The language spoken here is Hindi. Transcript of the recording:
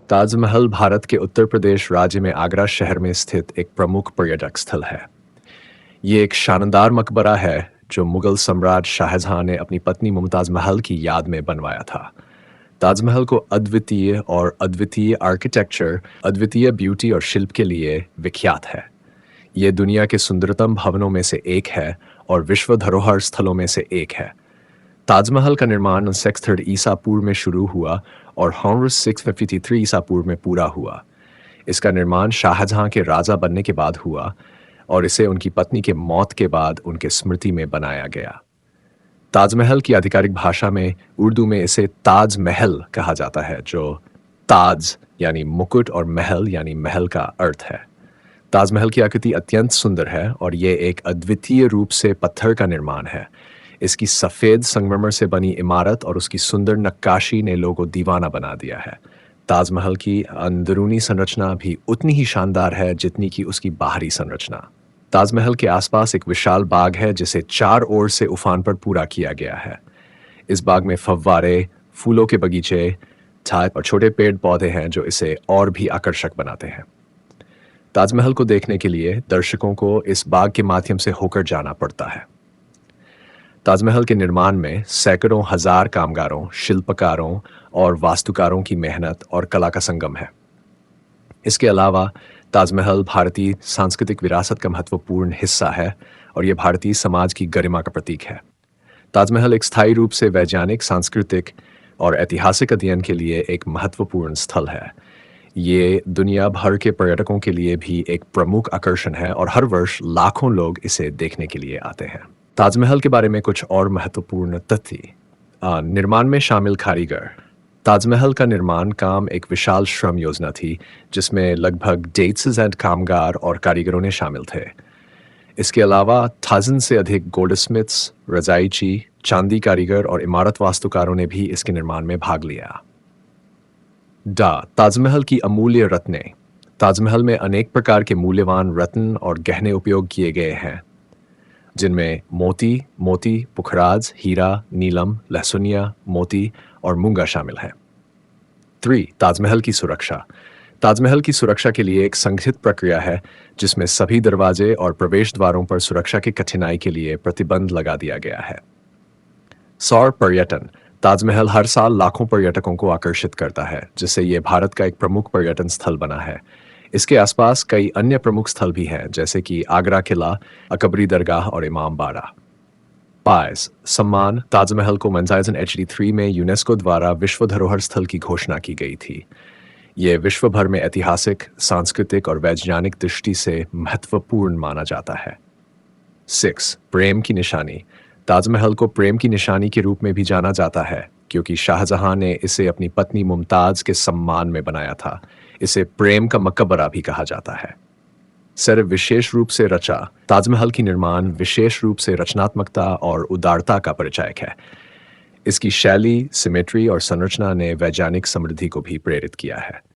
ताजमहल भारत के उत्तर प्रदेश राज्य में आगरा शहर में स्थित एक प्रमुख पर्यटक स्थल है। ये एक शानदार मकबरा है जो मुगल सम्राट शाहजहां ने अपनी पत्नी मुमताज महल की याद में बनवाया था। ताजमहल को अद्वितीय आर्किटेक्चर, अद्वितीय ब्यूटी और शिल्प के लिए विख्यात है। ये दुनिया के सुंदरतम भवनों में से एक है और विश्व धरोहर स्थलों में से एक है। ताजमहल का निर्माण 6th ईसा पूर्व में शुरू हुआ और हॉर्स 653 ईसा पूर्व में पूरा हुआ। इसका निर्माण शाहजहां के राजा बनने के बाद हुआ और इसे उनकी पत्नी के मौत के बाद उनके स्मृति में बनाया गया। ताजमहल की आधिकारिक भाषा में उर्दू में इसे ताज महल कहा जाता है, जो ताज यानी मुकुट और महल यानी महल का अर्थ है। ताजमहल की आकृति अत्यंत सुंदर है और ये एक अद्वितीय रूप से पत्थर का निर्माण है। इसकी सफ़ेद संगमरमर से बनी इमारत और उसकी सुंदर नक्काशी ने लोगों को दीवाना बना दिया है। ताजमहल की अंदरूनी संरचना भी उतनी ही शानदार है जितनी कि उसकी बाहरी संरचना। ताजमहल के आसपास एक विशाल बाग है जिसे 4 ओर से उफान पर पूरा किया गया है। इस बाग में फव्वारे, फूलों के बगीचे, छाए और छोटे पेड़ पौधे हैं जो इसे और भी आकर्षक बनाते हैं। ताजमहल को देखने के लिए दर्शकों को इस बाग के माध्यम से होकर जाना पड़ता है। ताजमहल के निर्माण में सैकड़ों हजार कामगारों, शिल्पकारों और वास्तुकारों की मेहनत और कला का संगम है। इसके अलावा ताजमहल भारतीय सांस्कृतिक विरासत का महत्वपूर्ण हिस्सा है और यह भारतीय समाज की गरिमा का प्रतीक है। ताजमहल एक स्थायी रूप से वैज्ञानिक, सांस्कृतिक और ऐतिहासिक अध्ययन के लिए एक महत्वपूर्ण स्थल है। ये दुनिया भर के पर्यटकों के लिए भी एक प्रमुख आकर्षण है और हर वर्ष लाखों लोग इसे देखने के लिए आते हैं। ताजमहल के बारे में कुछ और महत्वपूर्ण तथ्य। निर्माण में शामिल कारीगर। ताजमहल का निर्माण काम एक विशाल श्रम योजना थी जिसमें लगभग 150 कामगार और कारीगरों ने शामिल थे। इसके अलावा 1000 से अधिक गोल्डस्मिथ्स, रजाईची, चांदी कारीगर और इमारत वास्तुकारों ने भी इसके निर्माण में भाग लिया। ताजमहल की अमूल्य रत्नें। ताजमहल में अनेक प्रकार के मूल्यवान रत्न और गहने उपयोग किए गए हैं, जिनमें मोती, पुखराज, हीरा, नीलम, लहसुनिया, मोती और मूंगा शामिल हैं। 3. ताजमहल की सुरक्षा। ताजमहल की सुरक्षा के लिए एक संगठित प्रक्रिया है जिसमें सभी दरवाजे और प्रवेश द्वारों पर सुरक्षा की कठिनाई के लिए प्रतिबंध लगा दिया गया है। सौर पर्यटन। ताजमहल हर साल लाखों पर्यटकों को आकर्षित करता है, जिससे ये भारत का एक प्रमुख पर्यटन स्थल बना है। इसके आसपास कई अन्य प्रमुख स्थल भी हैं, जैसे कि आगरा किला, अकबरी दरगाह और इमाम बाड़ा। सम्मान। ताजमहल को 2003 में यूनेस्को द्वारा विश्व धरोहर स्थल की घोषणा की गई थी। ये विश्व भर में ऐतिहासिक, सांस्कृतिक और वैज्ञानिक दृष्टि से महत्वपूर्ण माना जाता है। 6. प्रेम की निशानी। ताजमहल को प्रेम की निशानी के रूप में भी जाना जाता है क्योंकि शाहजहां ने इसे अपनी पत्नी मुमताज के सम्मान में बनाया था। इसे प्रेम का मकबरा भी कहा जाता है। सिर्फ विशेष रूप से रचा। ताजमहल की निर्माण विशेष रूप से रचनात्मकता और उदारता का परिचायक है। इसकी शैली, सिमेट्री और संरचना ने वैज्ञानिक समृद्धि को भी प्रेरित किया है।